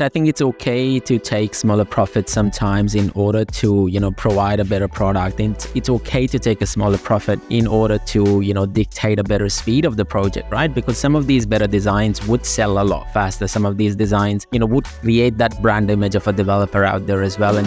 I think it's okay to take smaller profits sometimes in order to, provide a better product. And it's okay to take a smaller profit in order to, dictate a better speed of the project, right? Because some of these better designs would sell a lot faster. Some of these designs, would create that brand image of a developer out there as well. And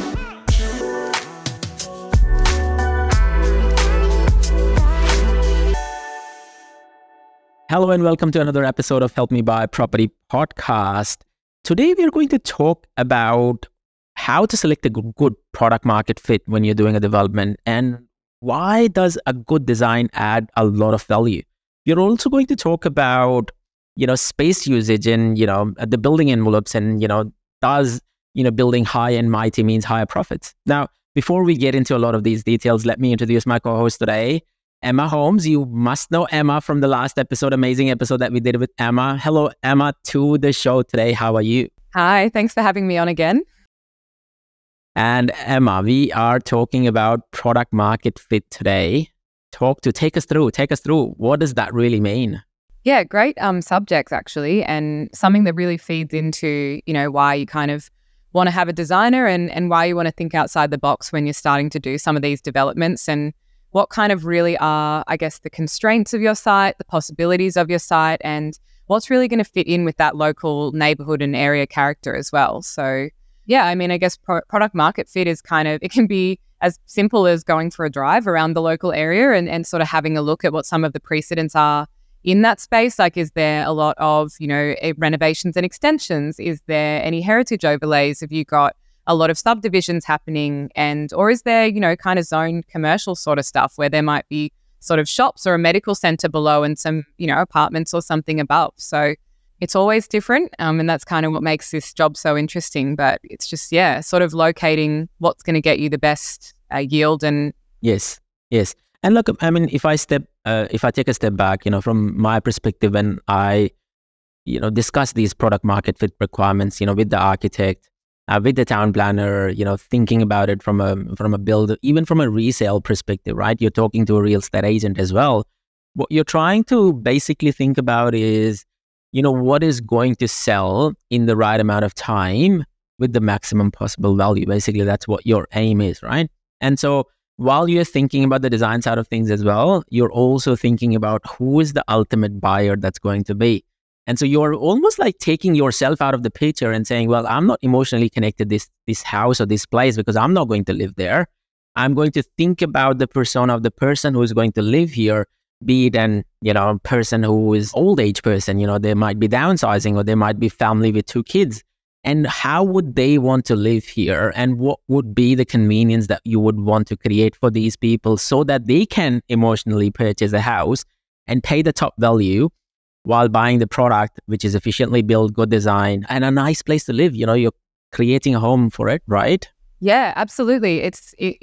hello and welcome to another episode of Help Me Buy Property podcast. Today, we are going to talk about how to select a good product market fit when you're doing a development and why does a good design add a lot of value. We're also going to talk about, space usage and, the building envelopes and, does, building high and mighty means higher profits. Now, before we get into a lot of these details, let me introduce my co-host today, Emma Holmes. You must know Emma from the last episode, amazing episode that we did with Emma. Hello, Emma, to the show today. How are you? Hi, thanks for having me on again. And Emma, we are talking about product market fit today. Take us through. What does that really mean? Yeah, great subjects actually, and something that really feeds into, why you kind of want to have a designer and why you want to think outside the box when you're starting to do some of these developments, and what kind of really are, I guess, the constraints of your site, the possibilities of your site, and what's really going to fit in with that local neighborhood and area character as well. So, yeah, I mean, I guess product market fit is it can be as simple as going for a drive around the local area and sort of having a look at what some of the precedents are in that space. Like, is there a lot of, renovations and extensions? Is there any heritage overlays? Have you got a lot of subdivisions happening, or is there, kind of zone commercial sort of stuff where there might be sort of shops or a medical center below and some, apartments or something above. So it's always different. And that's kind of what makes this job so interesting. But it's just, sort of locating what's going to get you the best yield. And Yes. And look, I mean, if I take a step back, from my perspective, and I, discuss these product market fit requirements, with the architect, with the town planner, thinking about it from a builder, even from a resale perspective, right? You're talking to a real estate agent as well. What you're trying to basically think about is, what is going to sell in the right amount of time with the maximum possible value. Basically, that's what your aim is, right? And so while you're thinking about the design side of things as well, you're also thinking about who is the ultimate buyer that's going to be. And so you're almost like taking yourself out of the picture and saying, well, I'm not emotionally connected to this house or this place because I'm not going to live there. I'm going to think about the persona of the person who is going to live here, be it an, person who is old age person, they might be downsizing or they might be family with 2 kids. And how would they want to live here? And what would be the convenience that you would want to create for these people so that they can emotionally purchase a house and pay the top value while buying the product, which is efficiently built, good design, and a nice place to live. You're creating a home for it, right? Yeah, absolutely.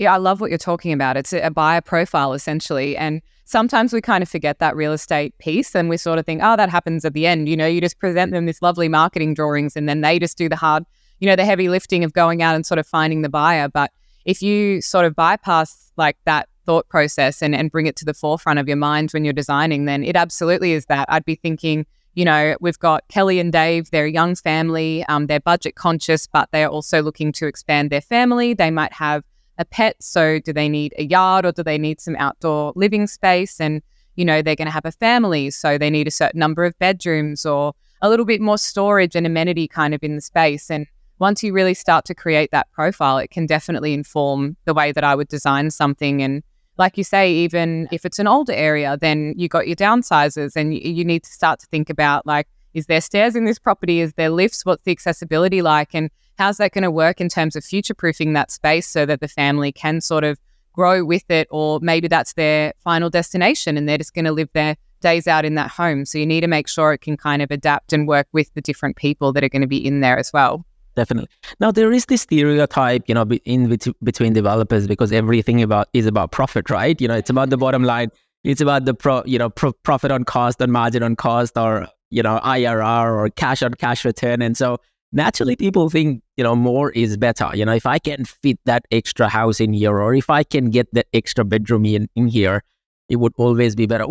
I love what you're talking about. It's a buyer profile, essentially. And sometimes we kind of forget that real estate piece and we sort of think, oh, that happens at the end. You just present them this lovely marketing drawings and then they just do the hard, the heavy lifting of going out and sort of finding the buyer. But if you sort of bypass like that thought process and bring it to the forefront of your mind when you're designing, then it absolutely is that. I'd be thinking, we've got Kelly and Dave, they're a young family, they're budget conscious, but they're also looking to expand their family. They might have a pet, so do they need a yard or do they need some outdoor living space? And, they're going to have a family, so they need a certain number of bedrooms or a little bit more storage and amenity kind of in the space. And once you really start to create that profile, it can definitely inform the way that I would design something. And like you say, even if it's an older area, then you got your downsizers and you need to start to think about, like, is there stairs in this property? Is there lifts? What's the accessibility like? And how's that going to work in terms of future-proofing that space so that the family can sort of grow with it? Or maybe that's their final destination and they're just going to live their days out in that home. So you need to make sure it can kind of adapt and work with the different people that are going to be in there as well. Definitely. Now, there is this stereotype, between developers, because everything is about profit, right? It's about the bottom line. It's about the profit on cost, on margin on cost, or, IRR or cash on cash return. And so naturally people think, more is better. If I can fit that extra house in here, or if I can get that extra bedroom in here, it would always be better.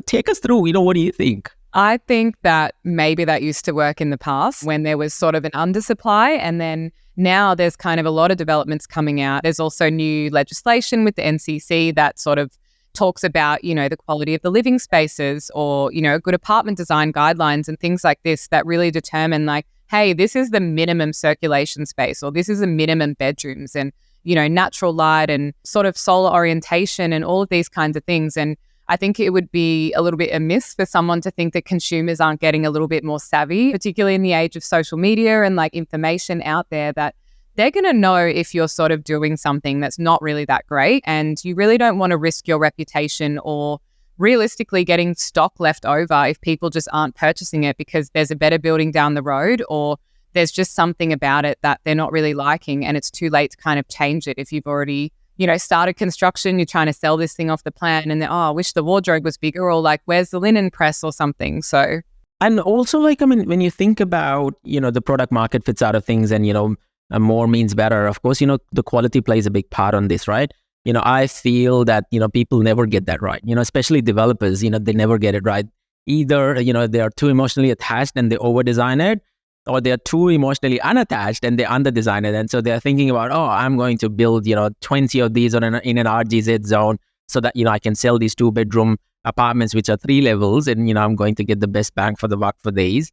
Take us through, what do you think? I think that maybe that used to work in the past when there was sort of an undersupply, and then now there's kind of a lot of developments coming out. There's also new legislation with the NCC that sort of talks about, the quality of the living spaces, or, good apartment design guidelines and things like this that really determine like, hey, this is the minimum circulation space, or this is the minimum bedrooms, and, natural light and sort of solar orientation and all of these kinds of things. And I think it would be a little bit amiss for someone to think that consumers aren't getting a little bit more savvy, particularly in the age of social media and like information out there, that they're going to know if you're sort of doing something that's not really that great. And you really don't want to risk your reputation or realistically getting stock left over if people just aren't purchasing it because there's a better building down the road, or there's just something about it that they're not really liking and it's too late to kind of change it if you've already started construction, you're trying to sell this thing off the plan, and then, I wish the wardrobe was bigger, or like, where's the linen press or something. So, and also like, I mean, when you think about, the product market fits out of things and, more means better, of course, the quality plays a big part on this, right? I feel that, people never get that right, especially developers, they never get it right. Either, they are too emotionally attached and they over design it, or they're too emotionally unattached and they under-design it. And so they're thinking about, I'm going to build, 20 of these in an RGZ zone so that, I can sell these 2-bedroom apartments, which are 3 levels, and, I'm going to get the best bang for the buck for these.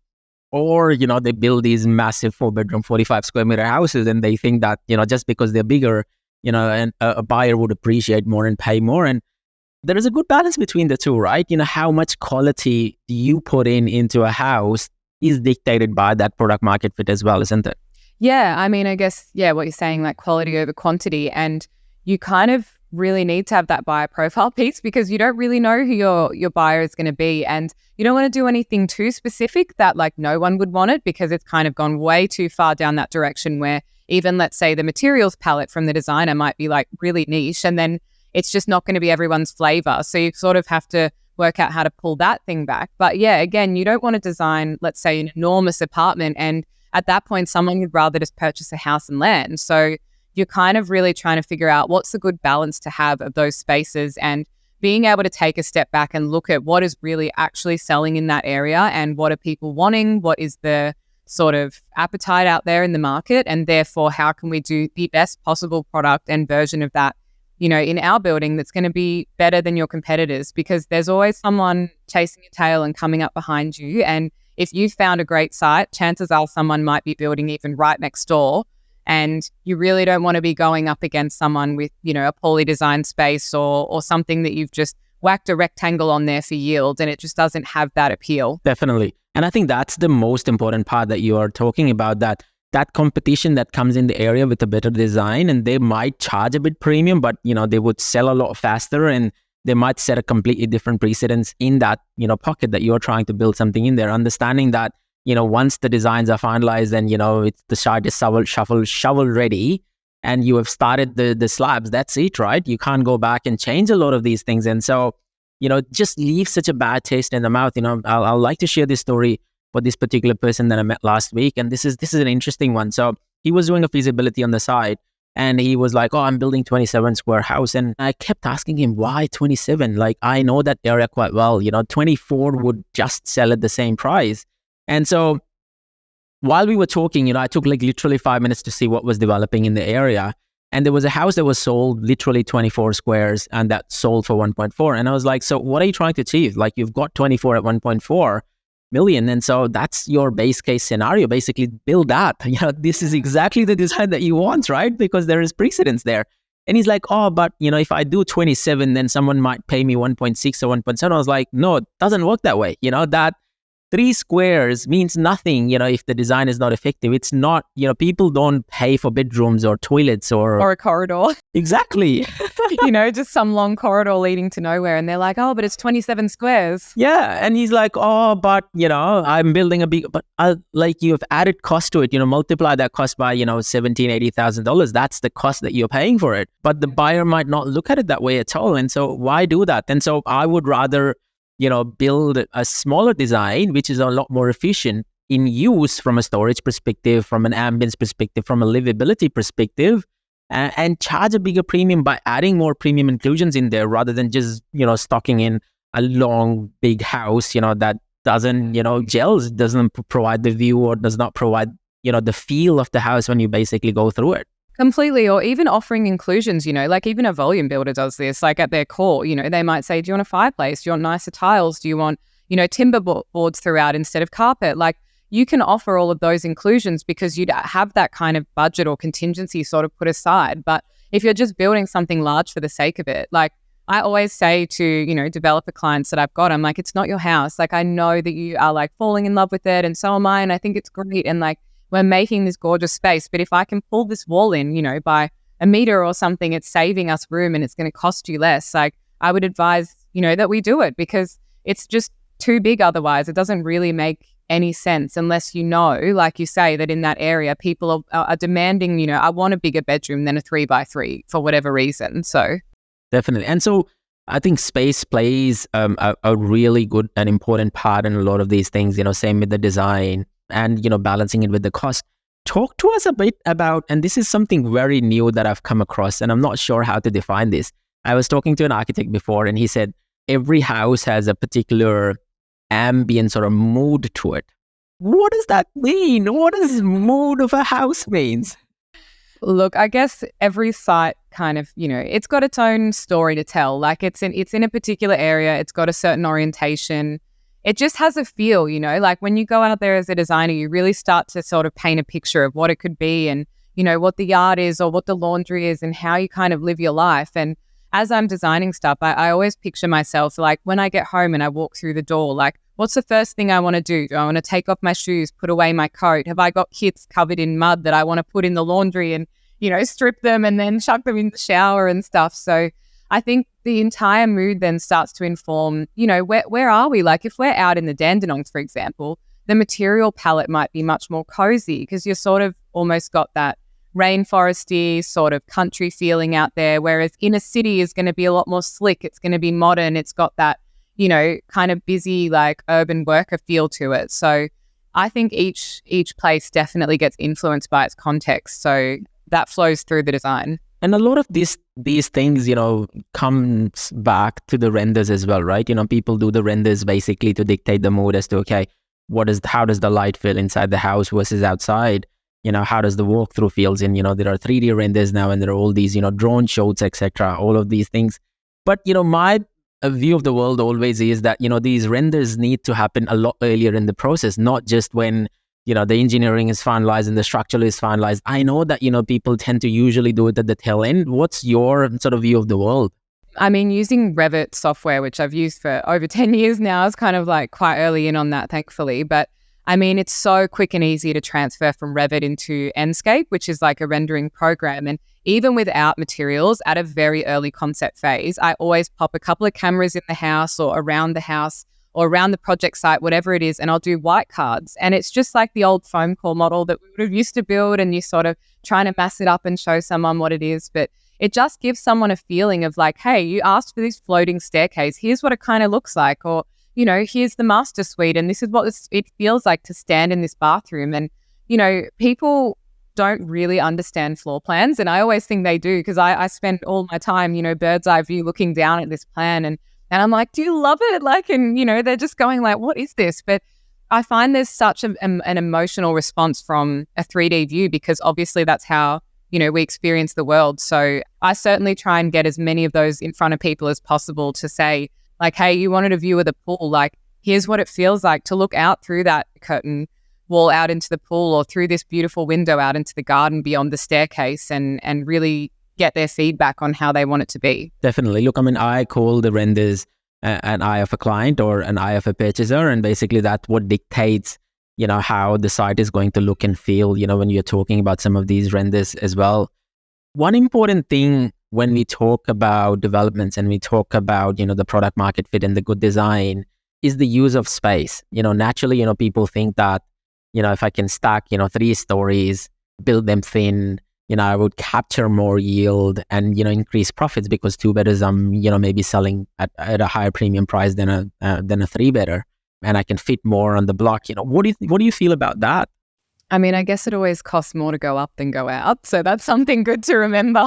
Or, they build these massive 4-bedroom, 45 square meter houses, and they think that, just because they're bigger, and a buyer would appreciate more and pay more. And there is a good balance between the two, right? How much quality do you put into a house is dictated by that product market fit as well, isn't it? Yeah, I mean, I guess, what you're saying, like quality over quantity, and you kind of really need to have that buyer profile piece because you don't really know who your buyer is going to be, and you don't want to do anything too specific that like no one would want it, because it's kind of gone way too far down that direction where even, let's say, the materials palette from the designer might be like really niche, and then it's just not going to be everyone's flavor. So you sort of have to work out how to pull that thing back. But yeah, again, you don't want to design, let's say, an enormous apartment, and at that point, someone would rather just purchase a house and land. So you're kind of really trying to figure out what's the good balance to have of those spaces, and being able to take a step back and look at what is really actually selling in that area and what are people wanting, what is the sort of appetite out there in the market, and therefore how can we do the best possible product and version of that in our building that's going to be better than your competitors, because there's always someone chasing your tail and coming up behind you. And if you've found a great site, chances are someone might be building even right next door. And you really don't want to be going up against someone with, a poorly designed space or something that you've just whacked a rectangle on there for yield, and it just doesn't have that appeal. Definitely. And I think that's the most important part that you are talking about, that competition that comes in the area with a better design, and they might charge a bit premium, but they would sell a lot faster, and they might set a completely different precedence in that pocket that you're trying to build something in there. Understanding that once the designs are finalized and it's the site is shovel ready, and you have started the slabs, that's it, right? You can't go back and change a lot of these things, and so just leave such a bad taste in the mouth. I'll like to share this story for this particular person that I met last week. And this is an interesting one. So he was doing a feasibility on the side, and he was like, I'm building 27 square house. And I kept asking him, why 27? Like, I know that area quite well, 24 would just sell at the same price. And so while we were talking, I took like literally 5 minutes to see what was developing in the area. And there was a house that was sold literally 24 squares, and that sold for 1.4. And I was like, so what are you trying to achieve? Like, you've got 24 at 1.4 million. And so that's your base case scenario. Basically build that. This is exactly the design that you want, right? Because there is precedence there. And he's like, but if I do 27, then someone might pay me 1.6 or 1.7. I was like, no, it doesn't work that way. That 3 squares means nothing, if the design is not effective. It's not, people don't pay for bedrooms or toilets or a corridor. Exactly. Just some long corridor leading to nowhere. And they're like, but it's 27 squares. Yeah. And he's like, but, I'm building a big, but like, you've added cost to it, multiply that cost by, $17,000, $80,000. That's the cost that you're paying for it. But the buyer might not look at it that way at all. And so why do that? And so I would rather build a smaller design, which is a lot more efficient in use from a storage perspective, from an ambience perspective, from a livability perspective, and charge a bigger premium by adding more premium inclusions in there rather than just, stocking in a long, big house, that doesn't, gels, doesn't provide the view or does not provide, the feel of the house when you basically go through it. Completely. Or even offering inclusions, like even a volume builder does this, like at their core, they might say, do you want a fireplace? Do you want nicer tiles? Do you want, timber boards throughout instead of carpet? Like you can offer all of those inclusions because you'd have that kind of budget or contingency sort of put aside. But if you're just building something large for the sake of it, like I always say to, developer clients that I've got, I'm like, it's not your house. Like I know that you are like falling in love with it and so am I. And I think it's great. And like, we're making this gorgeous space, but if I can pull this wall in, by a meter or something, it's saving us room and it's going to cost you less. Like I would advise, that we do it because it's just too big otherwise. It doesn't really make any sense unless like you say, that in that area, people are demanding, I want a bigger bedroom than a 3x3 for whatever reason. So definitely. And so I think space plays a really good and important part in a lot of these things, same with the design and, balancing it with the cost. Talk to us a bit about, and this is something very new that I've come across, and I'm not sure how to define this. I was talking to an architect before, and he said every house has a particular ambience or a mood to it. What does that mean? What does mood of a house means? Look, I guess every site kind of, it's got its own story to tell. Like it's in a particular area, it's got a certain orientation. It just has a feel, like when you go out there as a designer, you really start to sort of paint a picture of what it could be and, what the yard is or what the laundry is and how you kind of live your life. And as I'm designing stuff, I always picture myself like when I get home and I walk through the door, like what's the first thing I want to do? Do I want to take off my shoes, put away my coat? Have I got kits covered in mud that I want to put in the laundry and, strip them and then chuck them in the shower and stuff? So I think the entire mood then starts to inform, where are we? Like if we're out in the Dandenongs, for example, the material palette might be much more cozy because you're sort of almost got that rainforesty sort of country feeling out there, whereas inner city is going to be a lot more slick. It's going to be modern. It's got that, kind of busy like urban worker feel to it. So I think each place definitely gets influenced by its context. So that flows through the design. And a lot of these things, comes back to the renders as well, right? People do the renders basically to dictate the mood as to, okay, how does the light feel inside the house versus outside? How does the walkthrough feels in, there are 3D renders now and there are all these, drone shots, etc., all of these things. But, my view of the world always is that, these renders need to happen a lot earlier in the process, not just when the engineering is finalized and the structural is finalized. I know that, people tend to usually do it at the tail end. What's your sort of view of the world? I mean, using Revit software, which I've used for over 10 years now, is kind of like quite early in on that, thankfully. But I mean, it's so quick and easy to transfer from Revit into Enscape, which is like a rendering program. And even without materials at a very early concept phase, I always pop a couple of cameras in the house or around the house or around the project site, whatever it is, and I'll do white cards. And it's just like the old foam core model that we would have used to build, and you sort of trying to mass it up and show someone what it is. But it just gives someone a feeling of like, hey, you asked for this floating staircase. Here's what it kind of looks like. Or, here's the master suite, and this is what it feels like to stand in this bathroom. And, people don't really understand floor plans. And I always think they do because I spend all my time, bird's eye view looking down at this plan and I'm like, do you love it? Like, and, they're just going like, what is this? But I find there's such an emotional response from a 3D view because obviously that's how, we experience the world. So I certainly try and get as many of those in front of people as possible to say like, hey, you wanted a view of the pool. Like, here's what it feels like to look out through that curtain wall out into the pool or through this beautiful window out into the garden beyond the staircase and really get their feedback on how they want it to be. Definitely. Look, I mean, I call the renders an eye of a client or an eye of a purchaser. And basically that's what dictates, how the site is going to look and feel, when you're talking about some of these renders as well. One important thing when we talk about developments and we talk about, the product market fit and the good design is the use of space. Naturally, people think that, if I can stack, 3 stories, build them thin, I would capture more yield and, increase profits because 2-bedders I'm, maybe selling at a higher premium price than a 3-bedder, and I can fit more on the block. What do you feel about that? I mean, I guess it always costs more to go up than go out. So that's something good to remember,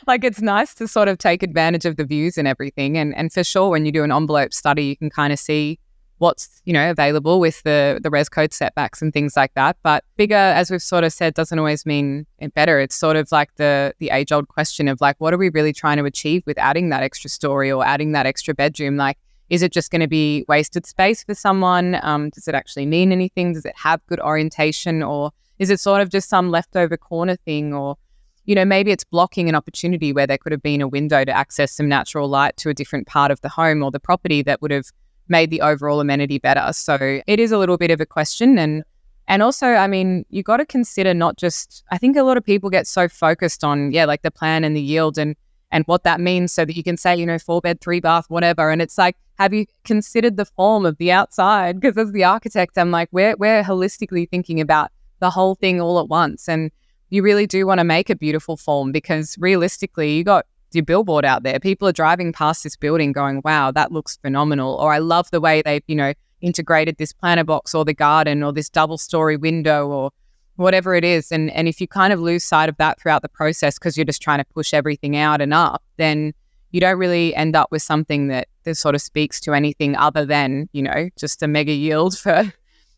like it's nice to sort of take advantage of the views and everything. And for sure, when you do an envelope study, you can kind of see, what's, available with the res code setbacks and things like that. But bigger, as we've sort of said, doesn't always mean better. It's sort of like the age-old question of like, what are we really trying to achieve with adding that extra story or adding that extra bedroom? Like, is it just going to be wasted space for someone? Does it actually mean anything? Does it have good orientation? Or is it sort of just some leftover corner thing? Or, maybe it's blocking an opportunity where there could have been a window to access some natural light to a different part of the home or the property that would have made the overall amenity better. So it is a little bit of a question. And also, I mean, you got to consider not just, I think a lot of people get so focused on, like the plan and the yield and what that means so that you can say, 4-bed, 3-bath, whatever. And it's like, have you considered the form of the outside? Because as the architect, I'm like, we're holistically thinking about the whole thing all at once. And you really do want to make a beautiful form because realistically, you got your billboard out there. People are driving past this building going, wow, that looks phenomenal. Or I love the way they've, integrated this planter box or the garden or this double-story window or whatever it is. And if you kind of lose sight of that throughout the process because you're just trying to push everything out and up, then you don't really end up with something that sort of speaks to anything other than, just a mega yield for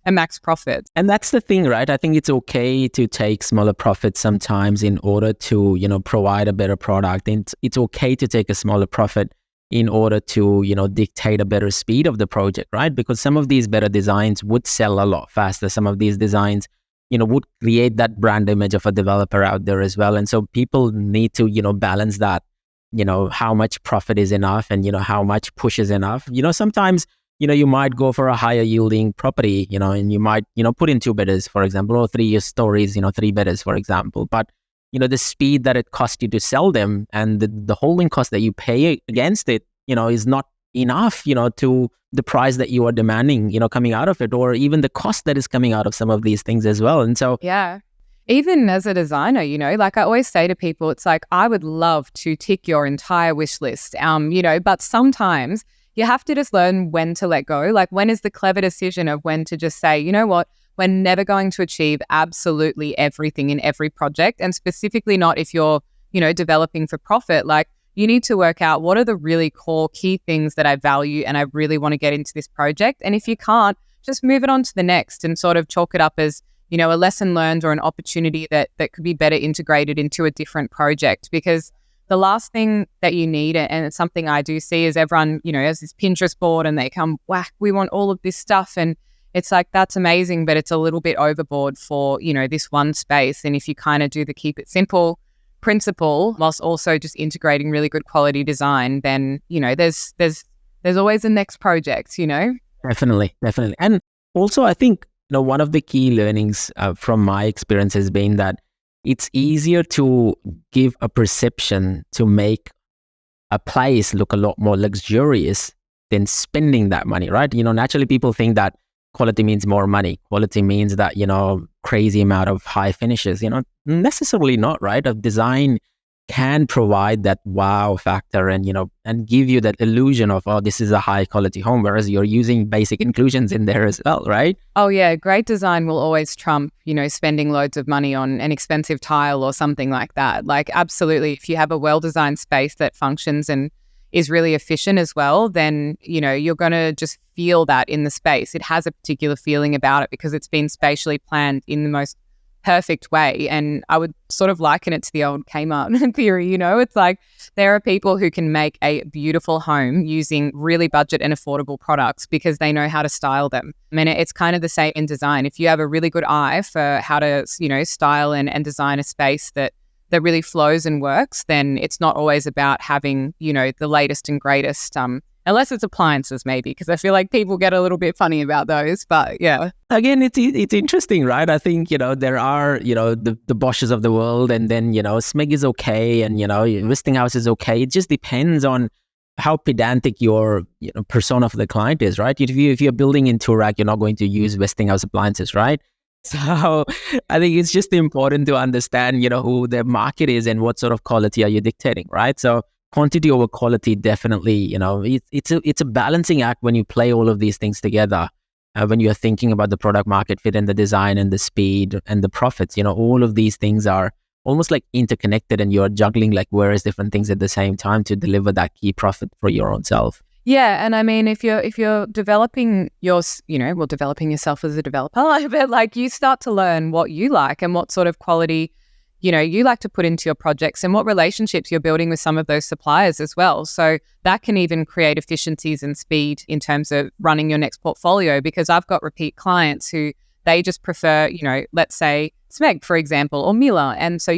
a max profit. And that's the thing, right? I think it's okay to take smaller profits sometimes in order to, provide a better product. And it's okay to take a smaller profit in order to, dictate a better speed of the project, right? Because some of these better designs would sell a lot faster. Some of these designs, would create that brand image of a developer out there as well. And so people need to, balance that, how much profit is enough and, how much push is enough. Sometimes, you might go for a higher yielding property, and you might, put in 2-bedders, for example, or 3-stories, 3-bedders, for example. But the speed that it costs you to sell them and the holding cost that you pay against it, is not enough, to the price that you are demanding, coming out of it, or even the cost that is coming out of some of these things as well. And so, yeah, even as a designer, like I always say to people, it's like, I would love to tick your entire wish list, but sometimes you have to just learn when to let go. Like, when is the clever decision of when to just say, you know what? We're never going to achieve absolutely everything in every project, and specifically not if you're, developing for profit. Like, you need to work out what are the really core key things that I value and I really want to get into this project. And if you can't, just move it on to the next and sort of chalk it up as, a lesson learned or an opportunity that could be better integrated into a different project. Because the last thing that you need, and it's something I do see, is everyone, has this Pinterest board and they come, whack, we want all of this stuff. And it's like, that's amazing, but it's a little bit overboard for, this one space. And if you kind of do the keep it simple principle whilst also just integrating really good quality design, then, there's always a next project, Definitely. And also, I think, one of the key learnings from my experience has been that it's easier to give a perception to make a place look a lot more luxurious than spending that money, right? Naturally people think that quality means more money. Quality means that, crazy amount of high finishes, necessarily not, right? A design can provide that wow factor and, and give you that illusion of, oh, this is a high quality home, whereas you're using basic inclusions in there as well, right? Oh yeah, great design will always trump, spending loads of money on an expensive tile or something like that. Like, absolutely, if you have a well-designed space that functions and is really efficient as well, then, you're going to just feel that in the space. It has a particular feeling about it because it's been spatially planned in the most perfect way. And I would sort of liken it to the old Kmart theory, it's like there are people who can make a beautiful home using really budget and affordable products because they know how to style them. I mean, it's kind of the same in design. If you have a really good eye for how to, style and design a space that really flows and works, then it's not always about having, the latest and greatest, unless it's appliances maybe, because I feel like people get a little bit funny about those. But yeah. Again, it's interesting, right? I think, there are, the Bosches of the world, and then, Smeg is okay, and, Westinghouse is okay. It just depends on how pedantic your persona of the client is, right? If you're building in Toorak, you're not going to use Westinghouse appliances, right? So I think it's just important to understand, who the market is and what sort of quality are you dictating, right? So quantity over quality, definitely, it's a balancing act when you play all of these things together. When you're thinking about the product market fit and the design and the speed and the profits, all of these things are almost like interconnected, and you're juggling like various different things at the same time to deliver that key profit for your own self. Yeah, and I mean, if you're developing developing yourself as a developer, but like you start to learn what you like and what sort of quality, you like to put into your projects and what relationships you're building with some of those suppliers as well. So that can even create efficiencies and speed in terms of running your next portfolio, because I've got repeat clients who they just prefer, let's say Smeg, for example, or Miller. And so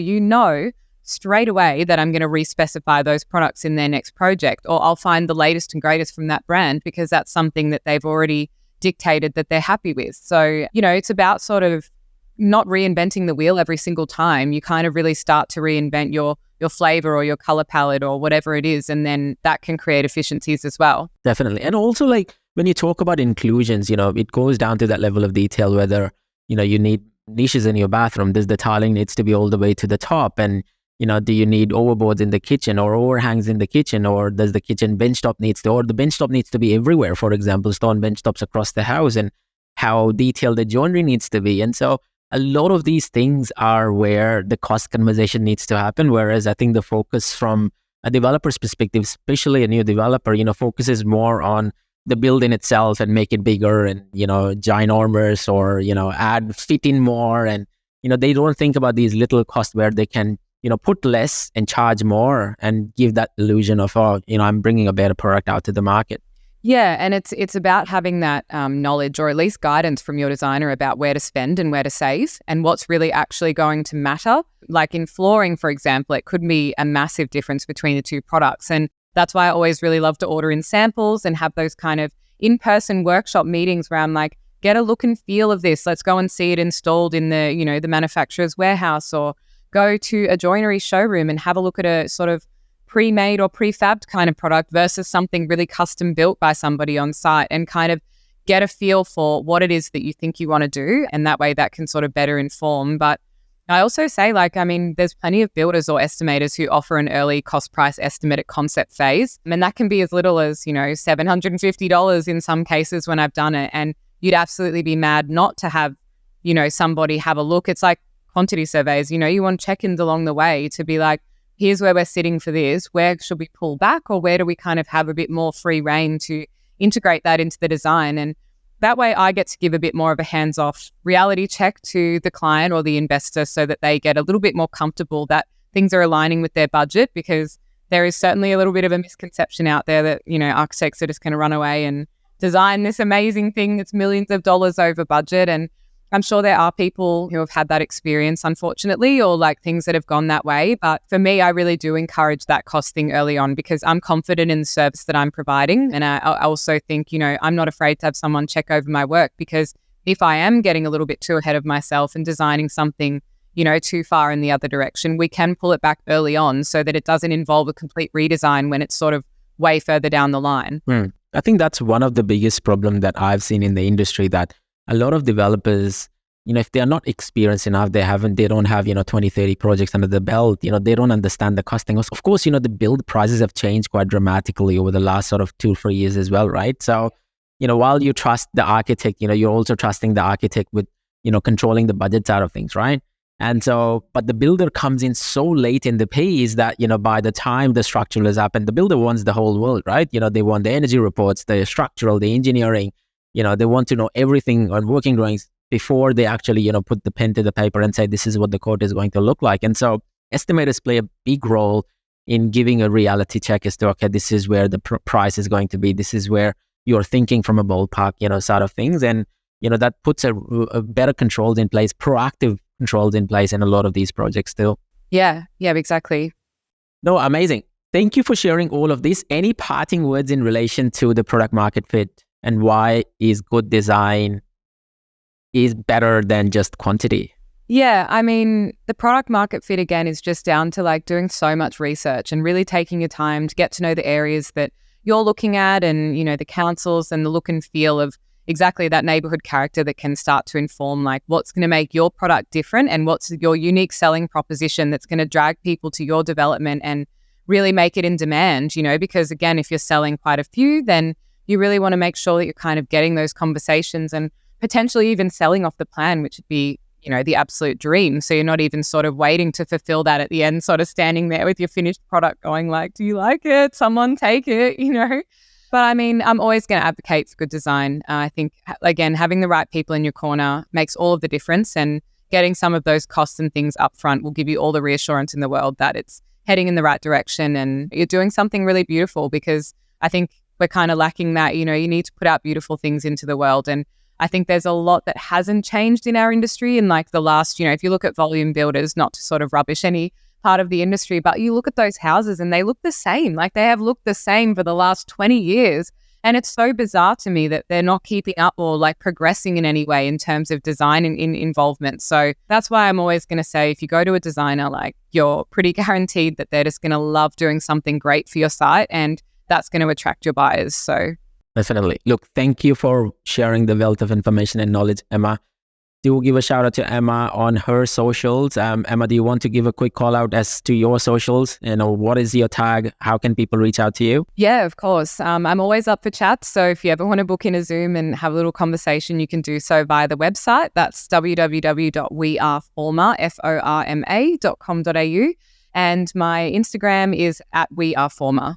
straight away that I'm going to respecify those products in their next project, or I'll find the latest and greatest from that brand because that's something that they've already dictated that they're happy with. So, it's about sort of not reinventing the wheel every single time. You kind of really start to reinvent your flavor or your color palette or whatever it is, and then that can create efficiencies as well. Definitely. And also, like, when you talk about inclusions, it goes down to that level of detail, whether, you need niches in your bathroom. Does the tiling needs to be all the way to the top? And do you need overboards in the kitchen or overhangs in the kitchen, or does the kitchen benchtop or the benchtop needs to be everywhere? For example, stone benchtops across the house, and how detailed the joinery needs to be. And so a lot of these things are where the cost conversation needs to happen. Whereas I think the focus from a developer's perspective, especially a new developer, focuses more on the building itself and make it bigger and, ginormous, or, fit in more. And, they don't think about these little costs where they can put less and charge more and give that illusion of, I'm bringing a better product out to the market. Yeah, and it's about having that knowledge, or at least guidance from your designer about where to spend and where to save and what's really actually going to matter. Like in flooring, for example, it could be a massive difference between the two products. And that's why I always really love to order in samples and have those kind of in-person workshop meetings where I'm like, get a look and feel of this. Let's go and see it installed in the, the manufacturer's warehouse, or go to a joinery showroom and have a look at a sort of pre-made or prefabbed kind of product versus something really custom built by somebody on site, and kind of get a feel for what it is that you think you want to do. And that way that can sort of better inform. But I also say, there's plenty of builders or estimators who offer an early cost price estimate at concept phase. And that can be as little as, $750 in some cases when I've done it. And you'd absolutely be mad not to have, somebody have a look. It's like quantity surveys, you want check-ins along the way to be like, here's where we're sitting for this. Where should we pull back, or where do we kind of have a bit more free reign to integrate that into the design? And that way I get to give a bit more of a hands-off reality check to the client or the investor, so that they get a little bit more comfortable that things are aligning with their budget, because there is certainly a little bit of a misconception out there that, architects are just going to run away and design this amazing thing that's millions of dollars over budget. And I'm sure there are people who have had that experience, unfortunately, or like things that have gone that way. But for me, I really do encourage that cost thing early on, because I'm confident in the service that I'm providing. And I also think, I'm not afraid to have someone check over my work, because if I am getting a little bit too ahead of myself and designing something, too far in the other direction, we can pull it back early on so that it doesn't involve a complete redesign when it's sort of way further down the line. I think that's one of the biggest problems that I've seen in the industry, that a lot of developers, if they are not experienced enough, they don't have, 20, 30 projects under the belt, they don't understand the costing. Of course, the build prices have changed quite dramatically over the last sort of 2-3 years as well, right? So, while you trust the architect, you're also trusting the architect with, controlling the budget side of things, right? And so, but the builder comes in so late in the piece that, by the time the structural is up, and the builder wants the whole world, right? They want the energy reports, the structural, the engineering, they want to know everything on working drawings before they actually, put the pen to the paper and say, this is what the quote is going to look like. And so estimators play a big role in giving a reality check as to, okay, this is where the price is going to be. This is where you're thinking from a ballpark, side of things. And, that puts a better controls in place, proactive controls in place in a lot of these projects still. Yeah, exactly. No, amazing. Thank you for sharing all of this. Any parting words in relation to the product market fit and why is good design is better than just quantity? Yeah, I mean, the product market fit, again, is just down to doing so much research and really taking your time to get to know the areas that you're looking at, and, the councils and the look and feel of exactly that neighborhood character that can start to inform what's going to make your product different and what's your unique selling proposition that's going to drag people to your development and really make it in demand, because again, if you're selling quite a few, then you really want to make sure that you're kind of getting those conversations and potentially even selling off the plan, which would be, the absolute dream. So you're not even sort of waiting to fulfill that at the end, sort of standing there with your finished product going do you like it? Someone take it, But I mean, I'm always going to advocate for good design. I think, again, having the right people in your corner makes all of the difference, and getting some of those costs and things up front will give you all the reassurance in the world that it's heading in the right direction and you're doing something really beautiful, because I think we're kind of lacking that. You need to put out beautiful things into the world. And I think there's a lot that hasn't changed in our industry in like the last, if you look at volume builders, not to sort of rubbish any part of the industry, but you look at those houses and they look the same. Like they have looked the same for the last 20 years. And it's so bizarre to me that they're not keeping up or like progressing in any way in terms of design and in involvement. So that's why I'm always going to say, if you go to a designer, like you're pretty guaranteed that they're just going to love doing something great for your site, and that's going to attract your buyers. So definitely. Look, thank you for sharing the wealth of information and knowledge, Emma. Do give a shout out to Emma on her socials. Emma, do you want to give a quick call out as to your socials? What is your tag? How can people reach out to you? Yeah, of course. I'm always up for chats. So if you ever want to book in a Zoom and have a little conversation, you can do so via the website. That's www.weareforma.com.au. And my Instagram is @weareforma.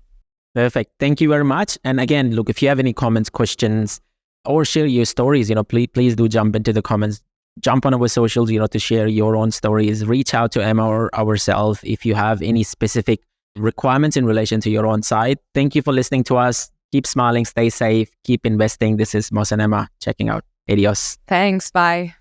Perfect. Thank you very much. And again, look, if you have any comments, questions, or share your stories, please do jump into the comments. Jump on our socials, to share your own stories. Reach out to Emma or ourselves if you have any specific requirements in relation to your own site. Thank you for listening to us. Keep smiling, stay safe, keep investing. This is Moz and Emma checking out. Adios. Thanks. Bye.